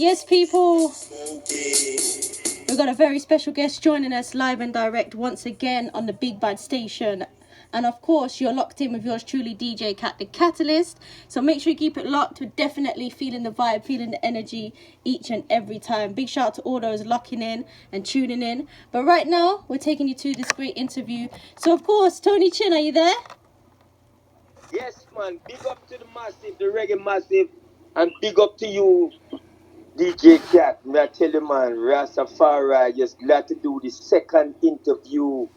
Yes, people, we've got a very special guest joining us live and direct once again on the Big Bad Station. And of course, you're locked in with yours truly, DJKat the Katalyst. So make sure you keep it locked. We're definitely feeling the vibe, feeling the energy each and every time. Big shout out to all those locking in and tuning in. But right now, we're taking you to this great interview. So of course, Tony Chin, are you there? Yes, man. Big up to the massive, the reggae massive. And big up to you, DJ Kat. May I tell you, man, Rastafari, just glad to do the second interview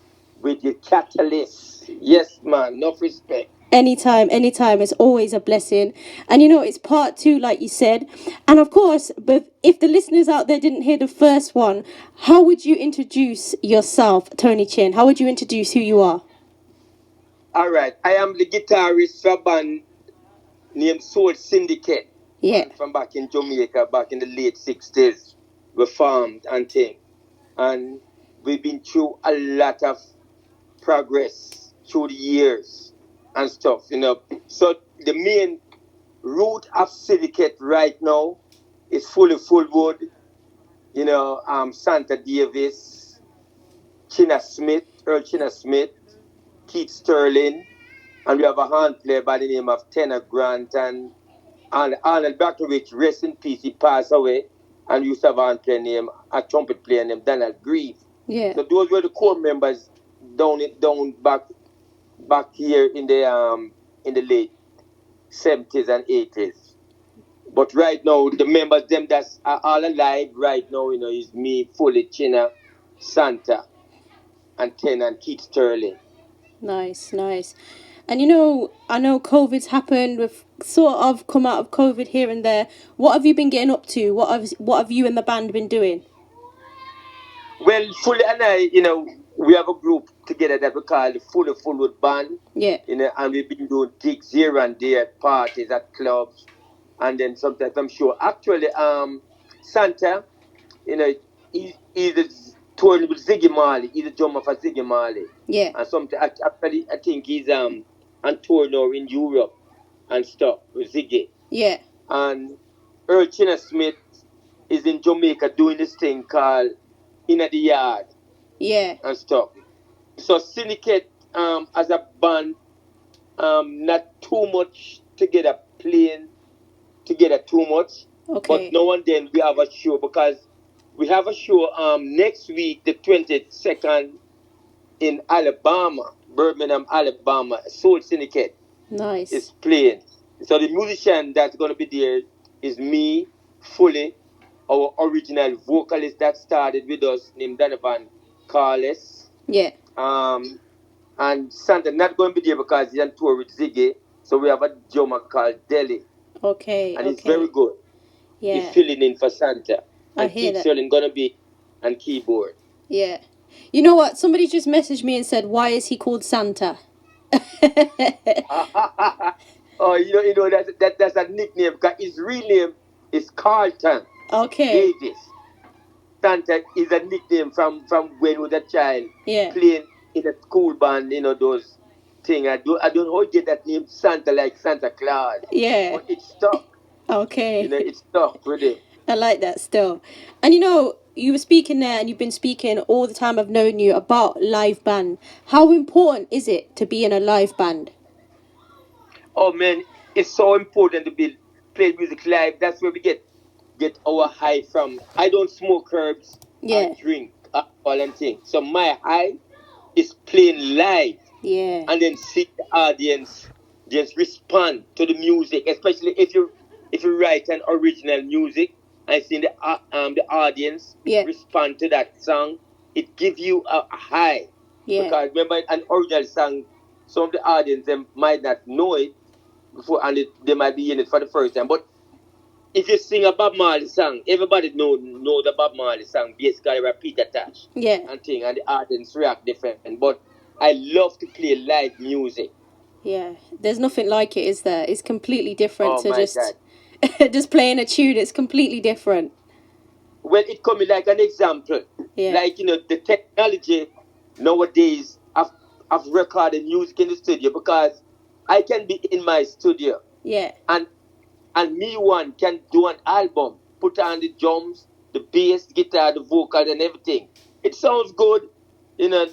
with your Kat-a-lyst. Yes, man. Enough respect. Anytime. It's always a blessing. And you know, it's part 2, like you said. And of course, but if the listeners out there didn't hear the first one, how would you introduce yourself, Tony Chin? How would you introduce who you are? All right. I am the guitarist for a band named Soul Syndicate. Yeah. From back in Jamaica, back in the late 60s. We formed and thing. And we've been through a lot of progress through the years and stuff, you know. So the main root of Syndicate right now is fully Fullwood, you know, Santa Davis, Earl China Smith, Keith Sterling, and we have a hand player by the name of Tenor Grant and Arnold Backovich, rest in peace, he passed away, and we used to have a hand player named, a trumpet player named Donald Grieve. Yeah. So those were the core members down back here in the late 70s and 80s. But right now, the members them that are all alive right now, you know, is me, Fully China, Santa, and Ten and Keith Sterling. Nice. And you know, I know COVID's happened. We've sort of come out of COVID here and there. What have you been getting up to? What have you and the band been doing? Well, Fully and I, you know, we have a group together that we call the Fully Fullwood Band. Yeah. You know, and we've been doing gigs here and there, parties at clubs, and then sometimes I'm sure. Actually, Santa, you know, he's touring with Ziggy Marley. He's a drummer for Ziggy Marley. Yeah. And sometimes actually I think he's on tour now in Europe and stuff with Ziggy. Yeah. And Earl China Smith is in Jamaica doing this thing called Inna the Yard. Yeah. And stuff. So Syndicate as a band, not too much together, playing together too much. Okay. But now and then we have a show, because we have a show next week, the 22nd, in Alabama, Birmingham, Alabama. Soul Syndicate is playing. So the musician that's going to be there is me, Fully, our original vocalist that started with us, named Donovan Carles. Yeah. And Santa not going to be there because he's on tour with Ziggy. So we have a drummer called Deli. Okay. And he's very good. Yeah. He's filling in for Santa. I and hear Keith that. Sterling going to be on keyboard. Yeah. You know what? Somebody just messaged me and said, why is he called Santa? Oh, you know that's a nickname, because his real name is Carlton. Okay. Davis. Santa is a nickname from when he was a child. Yeah. Playing in a school band, you know, those things. I don't know how you get that name Santa, like Santa Claus. Yeah. But it's stuck. Okay. You know, it's stuck with it. I like that still. And you know, you were speaking there and you've been speaking all the time I've known you about live band. How important is it to be in a live band? Oh man, it's so important to be play music live. That's where we get our high from. I don't smoke herbs or drink alcohol and things. So my high is playing live. Yeah. And then see the audience just respond to the music, especially if you write an original music and see the audience respond to that song. It gives you a high. Yeah. Because remember, an original song, some of the audience them might not know it before, and they might be in it for the first time. But if you sing a Bob Marley song, everybody know the Bob Marley song, basically repeat attached. Yeah. And the audience react different. But I love to play live music. Yeah. There's nothing like it, is there? It's completely different to my just God. just playing a tune. It's completely different. Well, it comes like an example. Yeah. Like, you know, the technology nowadays of recording music in the studio, because I can be in my studio. Yeah. And me one can do an album put on the drums, the bass, guitar, the vocal, and everything. It sounds good,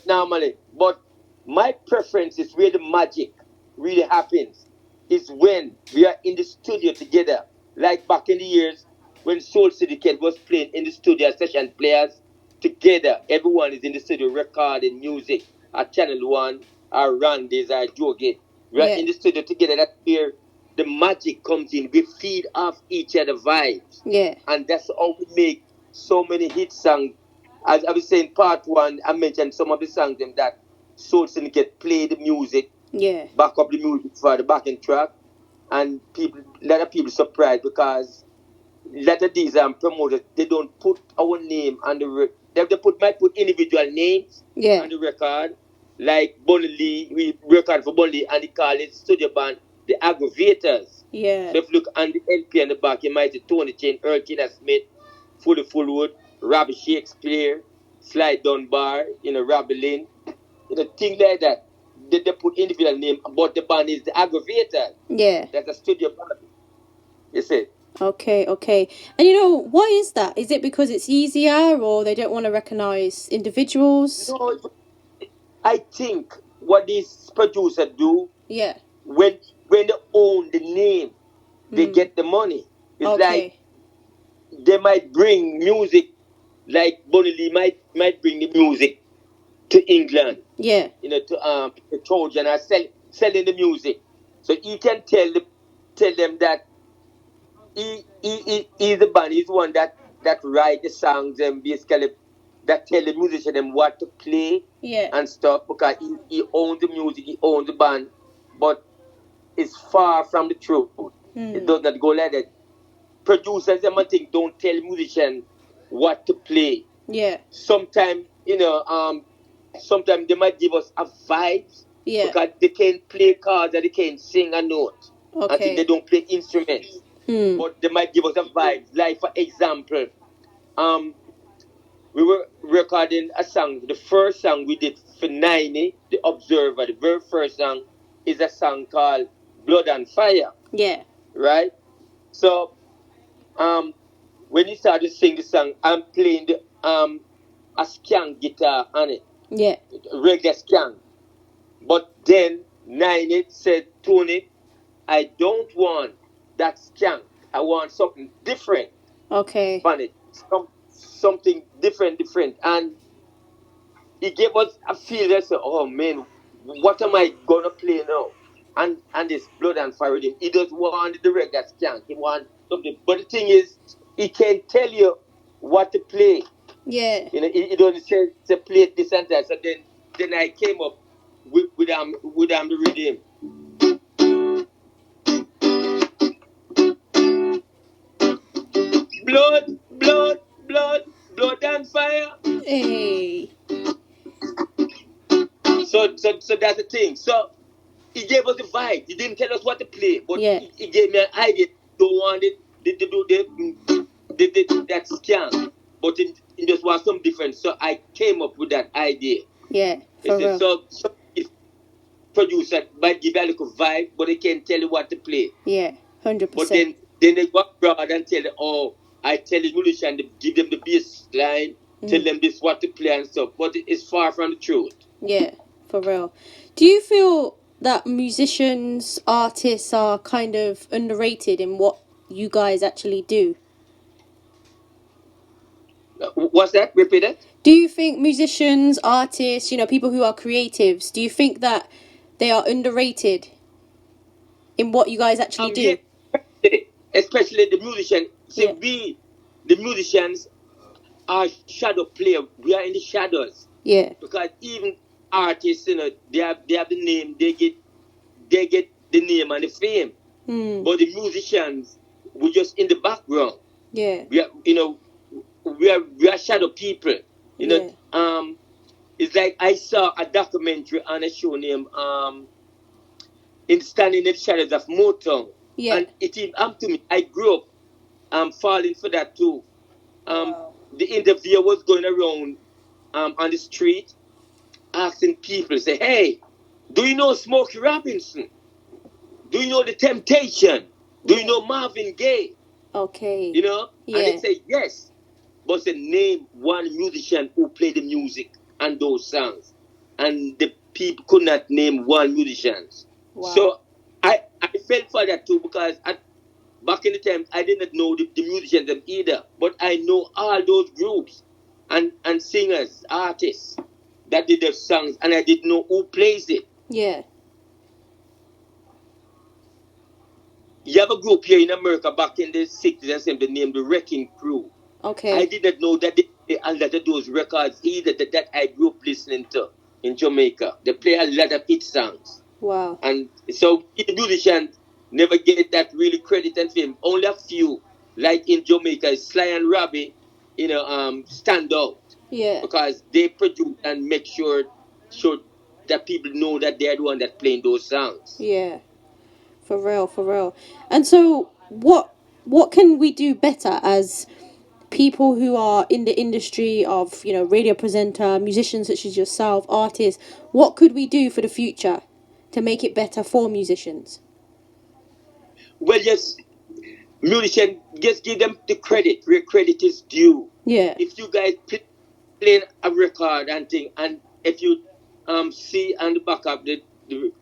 normally. But my preference is where the magic really happens. Is when we are in the studio together. Like back in the years when Soul Syndicate was playing in the studio, session players together. Everyone is in the studio recording music at Channel 1, or Randy's, or Joe. We are in the studio together. That's where the magic comes in. We feed off each other vibes. Yeah. And that's how we make so many hit songs. As I was saying, part one, I mentioned some of the songs them that Soul Syndicate play the music, back up the music for the backing track, and a lot of people surprised because a lot of these promoters, they don't put our name on the might put individual names on the record. Like Bunny Lee, we record for Bunny Lee, and they call it studio band the Aggravators. Yeah. So if you look on the LP on the back, you might see Tony Chain, Earl Killer Smith, Fully Fullwood, Robbie Shakespeare, Sly Dunbar, Robbie Lynn, things like that. They put individual name, but the band is the Aggravators. Yeah. That's a studio band. You see? Okay. And why is that? Is it because it's easier, or they don't want to recognize individuals? No, I think what these producers do, when they own the name, they get the money. It's like they might bring music, like Bunny Lee might bring the music to England. Yeah. To Trojan are selling the music. So he can tell them that he the band, he's the one that write the songs and basically that tell the musician them what to play and stuff, because he owns the music, he owns the band, but it's far from the truth. It does not go like that. Producers, I think, don't tell musicians what to play. Yeah. Sometimes, sometimes they might give us a vibe, because they can't play cards and they can't sing a note. I think they don't play instruments. But they might give us a vibe. Like, for example, we were recording a song. The first song we did for 90, The Observer, the very first song is a song called Blood and Fire. Yeah. Right? So, when he started to sing the song, I'm playing the a skank guitar on it. Yeah. Reggae skank. But then 90 said, Tony, I don't want that skank. I want something different. Okay. Funny. Something different. And he gave us a feel that said, oh man, what am I gonna play now? And this Blood and Fire rhythm. He just wanted the reggae skank. He want something. But the thing is, he can't tell you what to play. Yeah. He don't say play this and that. So then I came up with the rhythm. Blood and fire. Hey. So that's the thing. So he gave us the vibe. He didn't tell us what to play, but he gave me an idea. Don't want it. They do that scan, but it just was something different. So I came up with that idea. Yeah. For real. So if producer might give you a little vibe, but they can't tell you what to play. Yeah, 100%. But then they go abroad and tell you, I tell the musician, give them the bass line, tell them this what to play and stuff. But it's far from the truth. Yeah, for real. Do you feel that musicians, artists are kind of underrated in what you guys actually do? What's that? Repeat it. Do you think musicians, artists, people who are creatives, do you think that they are underrated in what you guys actually do? Yeah, especially the musicians. See, we, the musicians, are shadow players. We are in the shadows. Yeah. Because even artists, they have the name. They get the name and the fame. But the musicians, we're just in the background. Yeah. We are shadow people. It's like I saw a documentary on a show named in Standing in the Shadows of Motown. Yeah. And it happened to me. I grew up falling for that too. Wow. The interviewer was going around on the street asking people, say, hey, do you know Smokey Robinson? Do you know The Temptation? Do you know Marvin Gaye? Okay. You know? And they Yeah. say yes. But say name one musician who played the music and those songs. And the people could not name one musician. Wow. So I felt for that too because back in the time I didn't know the musicians them either. But I know all those groups and singers, artists that did their songs and I didn't know who plays it. Yeah. You have a group here in America back in the 60s and 70s named the Wrecking Crew. Okay. I didn't know that they play a lot of those records either that I grew up listening to in Jamaica. They play a lot of hit songs. Wow. And so the musicians never get that really credit and fame. Only a few, like in Jamaica, Sly and Robbie, stand out. Yeah. Because they produce and make sure that people know that they're the one that playing those songs. Yeah. For real. And so what can we do better as people who are in the industry of, radio presenter, musicians such as yourself, artists? What could we do for the future to make it better for musicians? Well, yes, musicians, just give them the credit where credit is due. Yeah. If you guys playing a record and thing, and if you see on the back of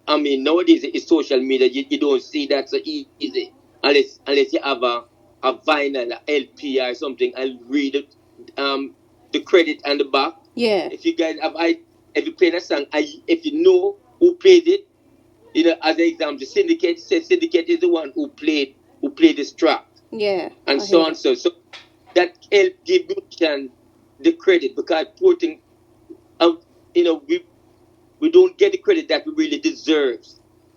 nowadays it's social media, you don't see that so easy unless you have a vinyl, a LP or something, and read it, the credit on the back. Yeah. If you guys if you play a song, if you know who played it, as an example, the Syndicate says Syndicate is the one who played this track. Yeah. And so on. So that help give musician the credit because putting we don't get the credit that we really deserve.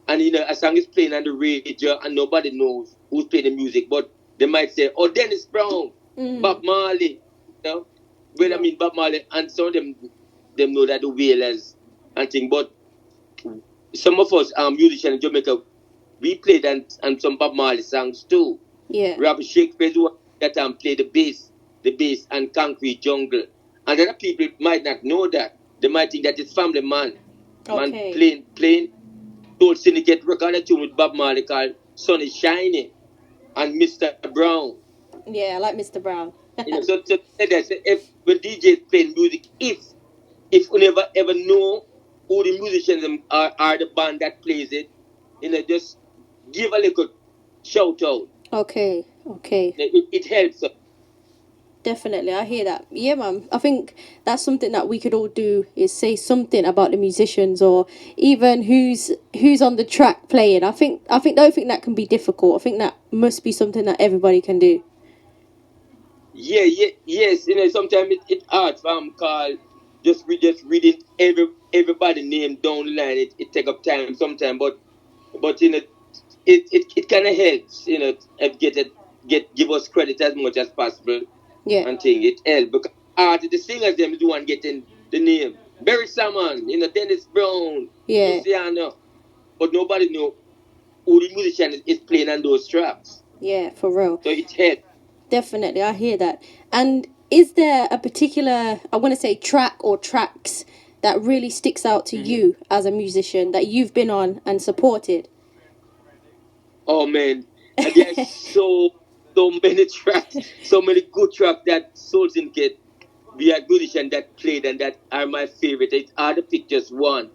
And a song is playing on the radio and nobody knows who's playing the music, but they might say, "Oh, Dennis Brown, Bob Marley," Well, I mean Bob Marley, and some of them know that the Wailers and thing. But some of us musicians in Jamaica, we played and some Bob Marley songs too. Yeah. Robert Shakespeare one that play the bass and Concrete Jungle. And other people might not know that. They might think that it's Family Man. Man playing Soul Syndicate record a tune with Bob Marley called Sun is Shining and Mr. Brown. Yeah, I like Mr. Brown. So if when DJs playing music, if we never ever know who the musicians are the band that plays it, just give a little shout out. Okay. It helps us. Definitely, I hear that. Yeah, man. I think that's something that we could all do is say something about the musicians or even who's on the track playing. I don't think that can be difficult. I think that must be something that everybody can do. Yes. Sometimes it's hard call just reading everybody name down the line. It take up time sometimes, but it kind of helps. Give us credit as much as possible. Yeah. And thing it helps because the singers them is the one getting the name. Barry Salmon, Dennis Brown, Luciano, but nobody know who the musician is playing on those tracks. Yeah, for real. So it helps. Definitely, I hear that. And is there a particular, I want to say, track or tracks that really sticks out to you as a musician that you've been on and supported? Oh man, and there's so many tracks, so many good tracks that Soul Syndicate, we are musicians that played and that are my favorite. It's hard to pick just one,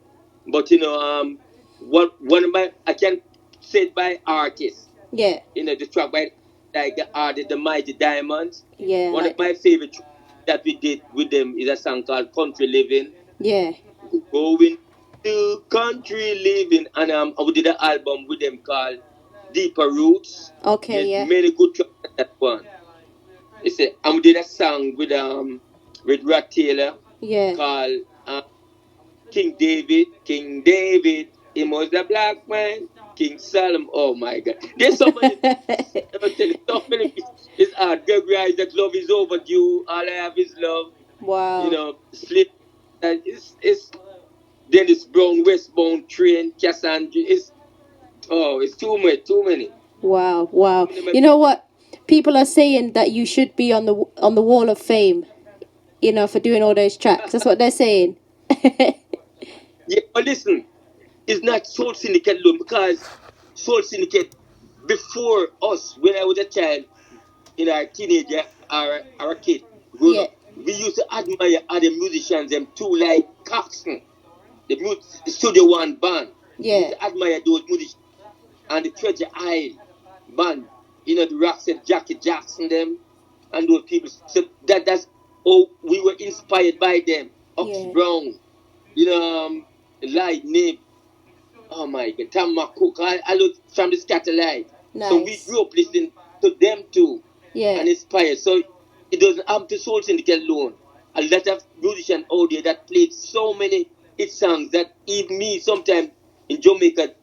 but one of my, I can say it by artists. Yeah. The track by like the Mighty Diamonds. Yeah. One of my favorite tracks that we did with them is a song called Country Living. Yeah. Going to Country Living, and we did an album with them called Deeper Roots. Okay, There's yeah. many good tracks at that one. We did a song with Rod Taylor. Yeah. Called King David. He was a black man. King Solomon. Oh my God. There's so many. So many. It's hard. Gregory Isaac, Love Is Overdue. All I Have Is Love. Wow. Slip. It's Dennis Brown, Westbound Train, Cassandra. It's too many. Wow. You know what? People are saying that you should be on the Wall of Fame, for doing all those tracks. That's what they're saying. Yeah, but listen, it's not Soul Syndicate alone because Soul Syndicate, before us, when I was a child, in our teenager our kid grown Yeah. up, we used to admire other musicians them too, like Coxsone, the Studio One band. We used Yeah. to admire those musicians and the Treasure Isle band, the Roxette Jackie Jackson them and those people. So that's we were inspired by them. Ox Yeah. Brown, Light Nib, oh my God, Tom McCook, I look from the Kat-a-lyst. So we Nice. grew up listening to them too Yeah. and inspired. So it doesn't happen to Soul Syndicate alone. A lot of musicians out there that played so many hit songs that even me sometimes in Jamaica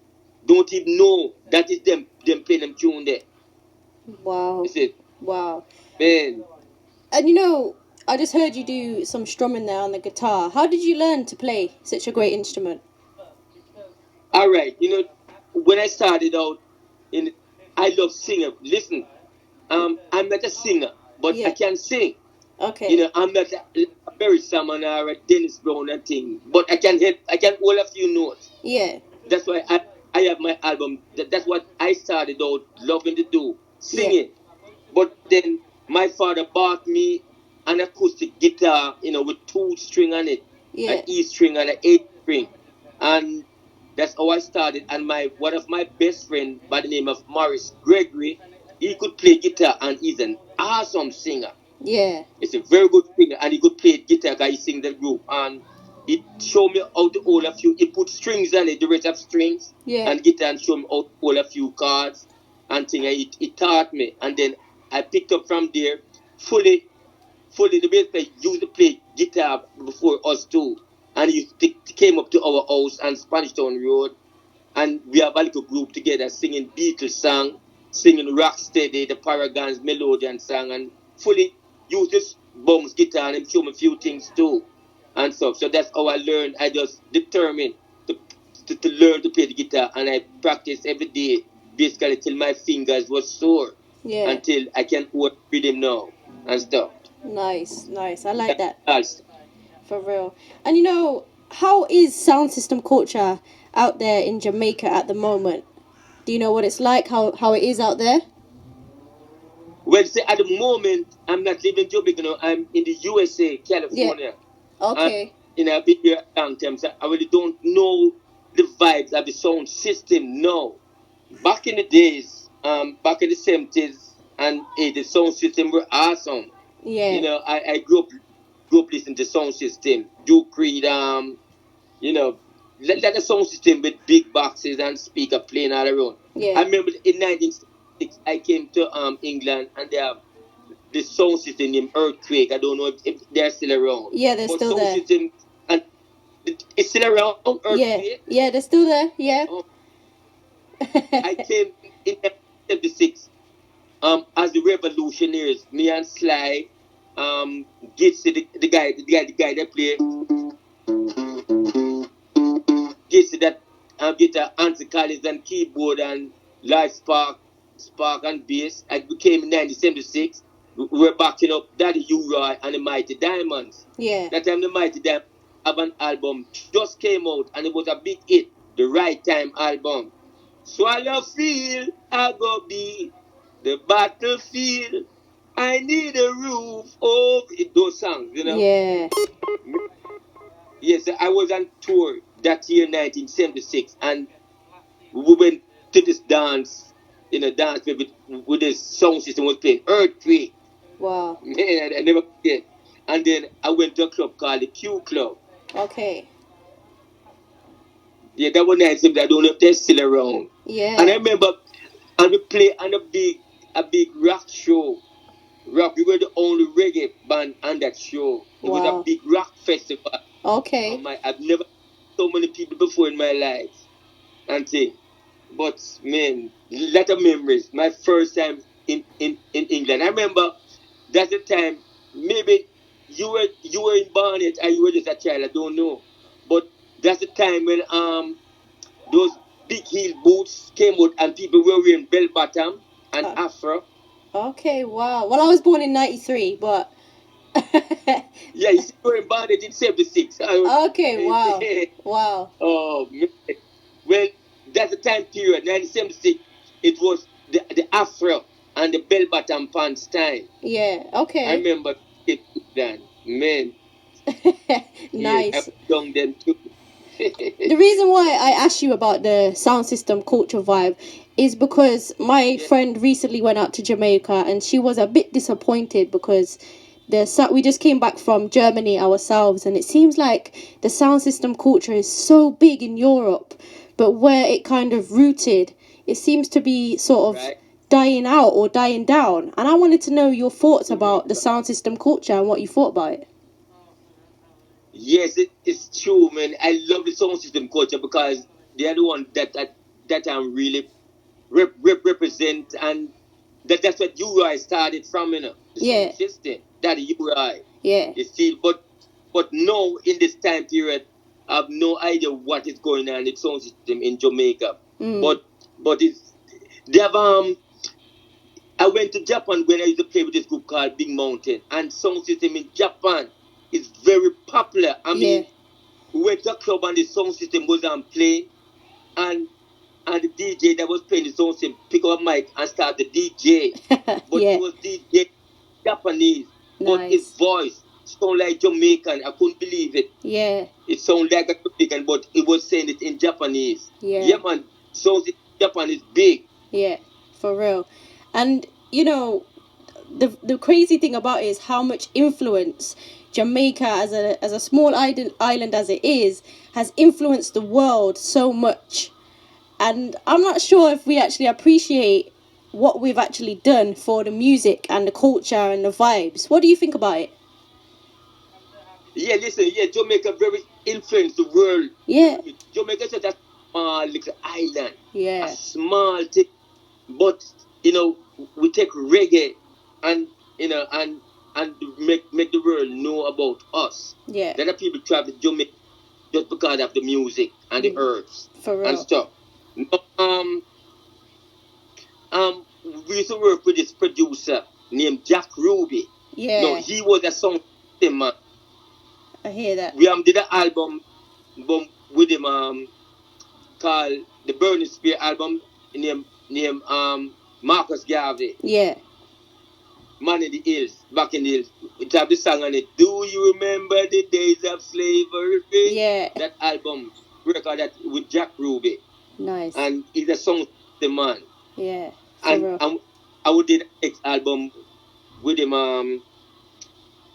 don't even know that is them playing them tune there. Wow. You see, Wow. man. And I just heard you do some strumming there on the guitar. How did you learn to play such a great instrument? All right, when I started out, in I love singing. Listen, I'm not a singer, but I Yeah. can sing. Okay. I'm not a Barry Salmon or a Dennis Brown and thing, but I can hold a few notes. Yeah. That's why I have my album. That's what I started out loving to do, Yeah. singing. But then my father bought me an acoustic guitar, with 2 string on it, an Yeah. E string and an A string, and that's how I started. And one of my best friend by the name of Morris Gregory, he could play guitar and he's an awesome singer. Yeah. It's a very good singer, and he could play guitar because he sing the group. And he showed me how to hold a few. He put strings on it, the rest of strings, Yeah. and guitar, and showed me how to hold a few chords and thing. And he taught me, and then I picked up from there fully. The bass player used to play guitar before us too, and he came up to our house on Spanish Town Road, and we have a little group together singing Beatles song, singing Rocksteady, the Paragons Melodian song, and fully use this bounce guitar and show me a few things too and stuff. So that's how I learned. I just determined to learn to play the guitar, and I practice every day basically till my fingers were sore Yeah. until I can hold rhythm now and stuff. Nice. Nice. I like that. That's For real. And how is sound system culture out there in Jamaica at the moment? Do you know what it's like? How it is out there? well, say at the moment I'm not living in Jamaica. I'm in the USA, California. Okay. I've been here a long time, so I really don't know the vibes of the sound system now. Back in the days, back in the 70s and 80s, sound system were awesome. Yeah. I grew up listening to sound system, Duke Reed, let the sound system with big boxes and speaker playing all around. Yeah. I remember in 1966 I came to England, and they have the sound system named Earthquake. I don't know if they're still around. Yeah, they're But still sound there. system, and it's still around, Yeah. Earthquake. Yeah, they're still there. Yeah. Oh, I came in 1976 as the Revolutionaries. Me and Sly, Gitsy, the guy that play Gitsy that guitar, Anthony Collins and keyboard and live spark and bass. I came in 1976. We were backing up Daddy U-Roy and the Mighty Diamonds. Yeah. That time the Mighty Diamonds have an album just came out, and it was a big hit, the Right Time album. Swallow field, I go be the battlefield. I need a roof over it. Those songs, Yeah. Yes, I was on tour that year, 1976, and we went to this dance, dance with this sound system was playing Earthquake. Wow. Man, I never forget. And then I went to a club called the Q Club. Okay. Yeah, that was nice. I don't know if they're still around. Yeah. And I remember, and we played on a big rock show. Rock, we were the only reggae band on that show. It was a Wow. big rock festival. Okay. I've never seen so many people before in my life and thing. But man, lot of memories. My first time in England. I remember that's the time. Maybe you were in Barnet or you were just a child. I don't know. But that's the time when those big heel boots came out and people were wearing bell bottom and afro. Okay. Wow. Well, I was born in '93, but. Yeah, you were in Barnet in '76. Okay. Wow. Wow. Oh man. Well, that's the time period, 1976. It was the afro. and the bell bottom pants time. Yeah. I Okay. remember it then. Man, Nice. I done them too. The reason why I asked you about the sound system culture vibe is because my friend recently went out to Jamaica and she was a bit disappointed because we just came back from Germany ourselves, and it seems like the sound system culture is so big in Europe, but where it kind of rooted, it seems to be sort of Right. dying out or dying down. And I wanted to know your thoughts about the sound system culture and what you thought about it. Yes, it's true, man. I love the sound system culture because they're the one that I'm really represent, and that's what UI started from, the Yeah. sound system. That UI. Yeah. You see, but now in this time period, I have no idea what is going on in the sound system in Jamaica. But it's they have I went to Japan when I used to play with this group called Big Mountain, and sound system in Japan is very popular. I mean, we went to a club and the sound system was on playing, and the DJ that was playing the sound system pick up a mic and start the DJ. But Yeah. it was DJ Japanese, but his Nice. voice sound like Jamaican. I couldn't believe it. Yeah. It sounded like a Jamaican, but it was saying it in Japanese. Yeah. Man, sounds in Japan is big. Yeah, for real. And you know, the crazy thing about it is how much influence Jamaica, as a small island as it is, has influenced the world so much. And I'm not sure if we actually appreciate what we've actually done for the music and the culture and the vibes. What do you think about it? Yeah, listen, Jamaica very influenced the world. Yeah. Jamaica is just a small little island. Yeah. A small thing. But, we take reggae and make the world know about us. Yeah. Then the people travel to Jamaica just because of the music and the herbs For real. and stuff. We used to work with this producer named Jack Ruby. Yeah. No, he was a song man. I hear that. We did an album with him called the Burning Spear album named Marcus Garvey. Yeah. Man in the Hills, back in the hills. It have the song on it. Do you remember the days of slavery? Yeah. That album record that with Jack Ruby. Nice. And he's a song man. Yeah. And I would did next album with him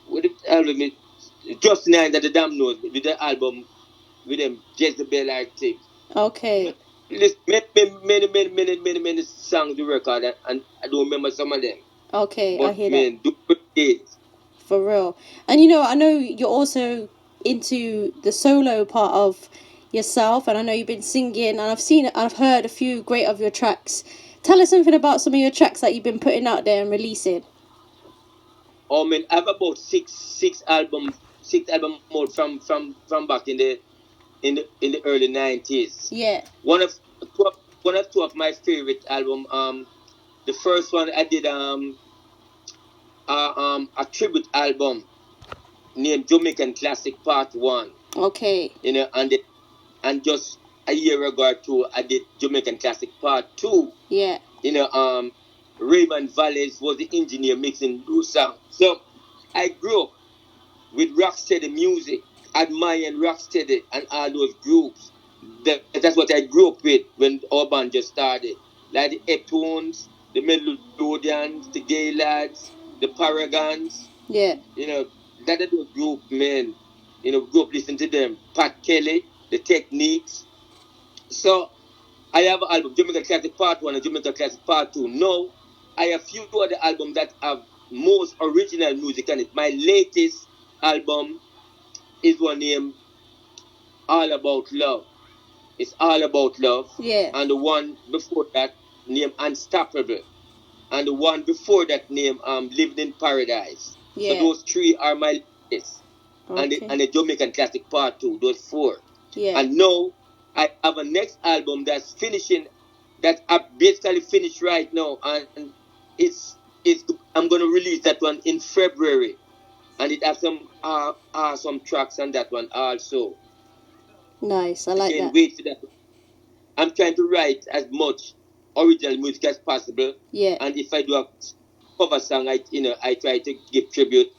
with the album Just Nine that the damn knows with the album with them Jezebel like things. Okay. Listen, many songs to record and I don't remember some of them. Okay, but, I hear man, that. Do it. For real. And I know you're also into the solo part of yourself, and I know you've been singing, and I've heard a few great of your tracks. Tell us something about some of your tracks that you've been putting out there and releasing. Oh man, I have about six album mode from back in the early 90s. Yeah. One of two of my favorite album. The first one I did a tribute album named Jamaican Classic Part 1. Okay. And just a year ago or two I did Jamaican Classic Part 2. Yeah. Raymond Valles was the engineer mixing those songs. So I grew up with rocksteady music, admiring rocksteady and all those groups. That's what I grew up with when our band just started. Like the Eptones, the Melodians, the Gay Lads, the Paragons. Yeah. That is a group, man. Grew up listening to them. Pat Kelly, the Techniques. So I have an album, Jamaica Classic Part 1 and Jamaica Classic Part 2. Now, I have a few other albums that have most original music on it. My latest album is one named All About Love. It's all about love. Yeah. And the one before that named Unstoppable. And the one before that named Living in Paradise. Yeah. So those three are my latest. Okay. And the Jamaican Classic Part 2, those four. Yeah. And now I have a next album that's finishing, that I basically finished right now, and I'm gonna release that one in February, and it has some awesome tracks on that one also. Nice, I like that. Wait for that. I'm trying to write as much original music as possible. Yeah. And if I do a cover song, I try to give tribute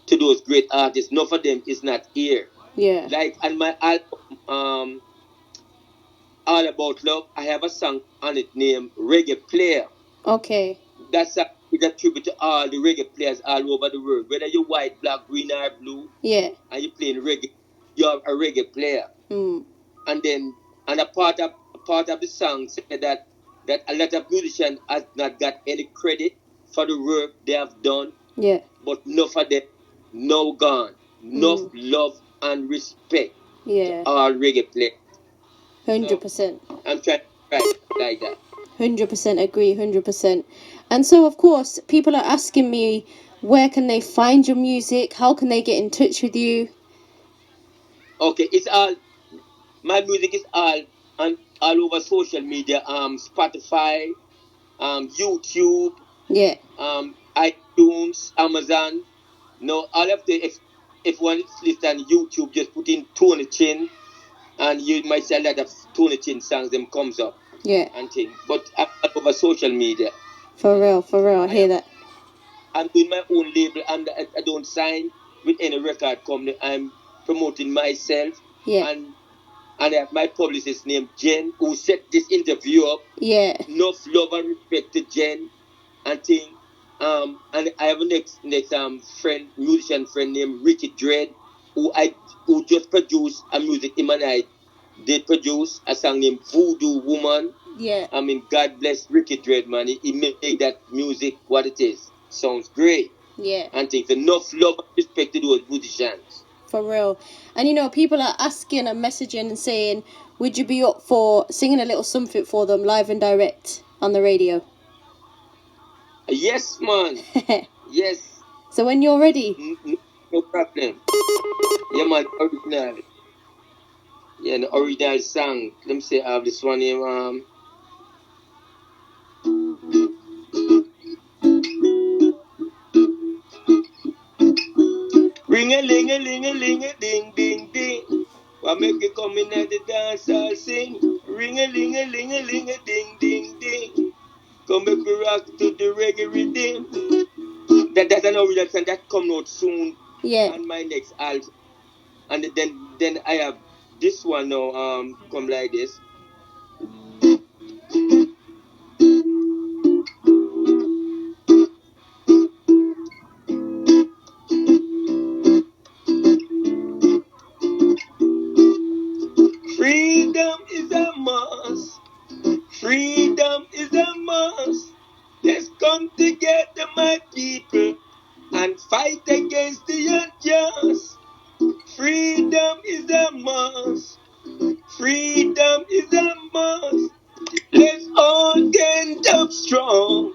to those great artists. None of them is not here. Yeah. Like on my album, All About Love, I have a song on it named Reggae Player. Okay. That's a tribute to all the reggae players all over the world. Whether you're white, black, green, or blue, Yeah. and you're playing reggae, you're a reggae player. Mm. And then, a part of the song said that a lot of musicians has not got any credit for the work they have done. Yeah. But enough of them now gone. Enough love and respect to all reggae players. 100%. So, I'm trying to write like that. 100% agree, 100%. And so, of course, people are asking me, where can they find your music? How can they get in touch with you? Okay, my music is all over social media, Spotify, YouTube, Yeah. iTunes, Amazon. No, all of the if one is listening on YouTube, just put in Tony Chin, and you might see a lot of Tony Chin songs. Them comes up. Yeah. And things, but all over social media. For real, I hear that. I'm doing my own label, and I don't sign with any record company. I'm promoting myself. Yeah. And I have my publicist named Jen, who set this interview up. Yeah. Enough love and respect to Jen and thing. And I have a next musician friend named Ricky Dread, who just produced a music. Him and I did produce a song named Voodoo Woman. Yeah. I mean, God bless Ricky Dread, man. He made that music what it is. Sounds great. Yeah. And things. Enough love and respect to those musicians. For real. And people are asking and messaging and saying, would you be up for singing a little something for them live and direct on the radio? Yes, man. Yes. So when you're ready. No problem. Yeah, man. Original. Yeah, the original song. Let me say I have this one name. Ring-a-ling-a-ling-a-ling-a-ding-ding-ding. What make you come in at the dance I'll sing? Ring-a-ling-a-ling-a-ling-a-ding-ding-ding. Come make me rock to the reggae rhythm. That's an original song that come out soon. Yeah. On my next album. And then I have this one now, come like this. Freedom is a must. Freedom is a must. Let's come together, my people, and fight against the unjust. Freedom is a must. Freedom is a must. Let's all get up strong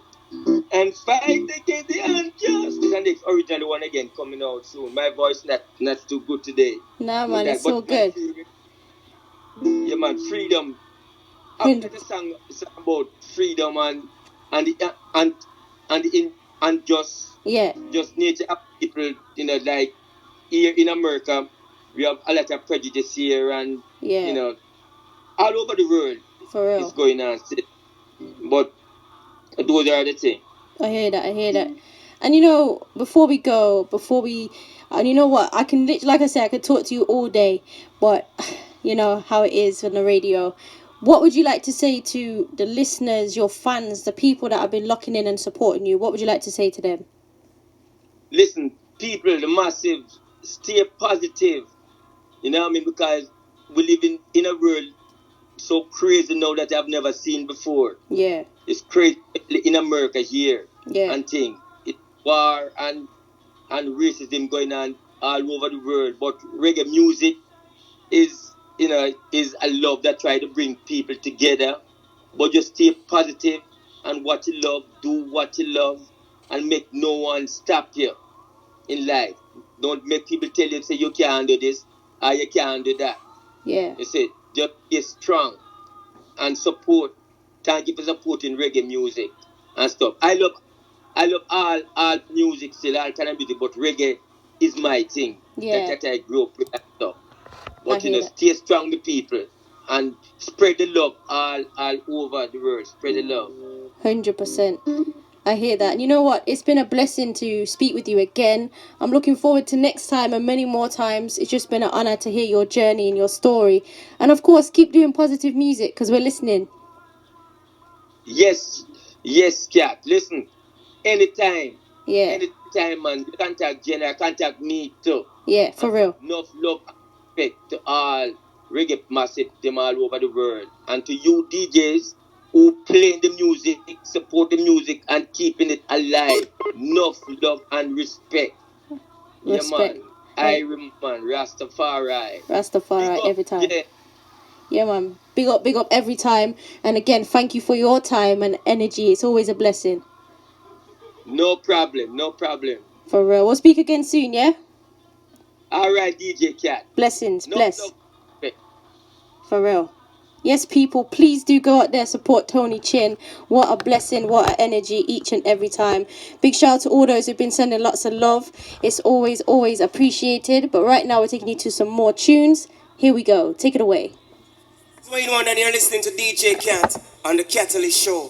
and fight against the unjust. This is the original one again coming out soon. My voice not too good today. Nah, man, it's so good. Yeah, man, freedom. After the song is about freedom and just nature of people, like here in America, we have a lot of prejudice here, and all over the world. For real. It's going on. But those are the things. I hear that. And before we go, and you know what, I can literally, like I said, I could talk to you all day, but you know how it is on the radio. What would you like to say to the listeners, your fans, the people that have been locking in and supporting you? What would you like to say to them? Listen, people, the massive, stay positive. You know what I mean? Because we live in a world so crazy now that I've never seen before. Yeah. It's crazy in America here. Yeah. And things. It's war and racism going on all over the world. But reggae music is a love that try to bring people together. But just stay positive and what you love, do what you love, and make no one stop you in life. Don't make people tell you, say you can't do this or you can't do that. Yeah. You see, just be strong and support. Thank you for supporting reggae music and stuff. I love all music still, all kind of music, but reggae is my thing. Yeah. That I grew up with and stuff. But stay strong, the people. and spread the love all over the world. Spread the love. 100%. I hear that. And you know what? It's been a blessing to speak with you again. I'm looking forward to next time and many more times. It's just been an honor to hear your journey and your story. And of course, keep doing positive music because we're listening. Yes, Kat. Listen, anytime. Yeah. Anytime, man. You contact Jenna, contact me too. Yeah, for real. Enough love and respect to all reggae massive them all over the world. And to you DJs who playing the music, support the music and keeping it alive. Enough love and respect. Respect. Yeah, man. Iron man, Rastafari. Rastafari every time. Yeah. Yeah, man. Big up every time. And again, thank you for your time and energy. It's always a blessing. No problem, no problem. For real. We'll speak again soon, yeah? All right, DJ Kat. Blessings. No, Bless. no. For real. Yes, people, please do go out there, support Tony Chin. What a blessing, what an energy each and every time. Big shout out to all those who've been sending lots of love. It's always appreciated. But right now, we're taking you to some more tunes. Here we go. Take it away. So you know that you're listening to DJ Kat on the Kat-a-lyst show.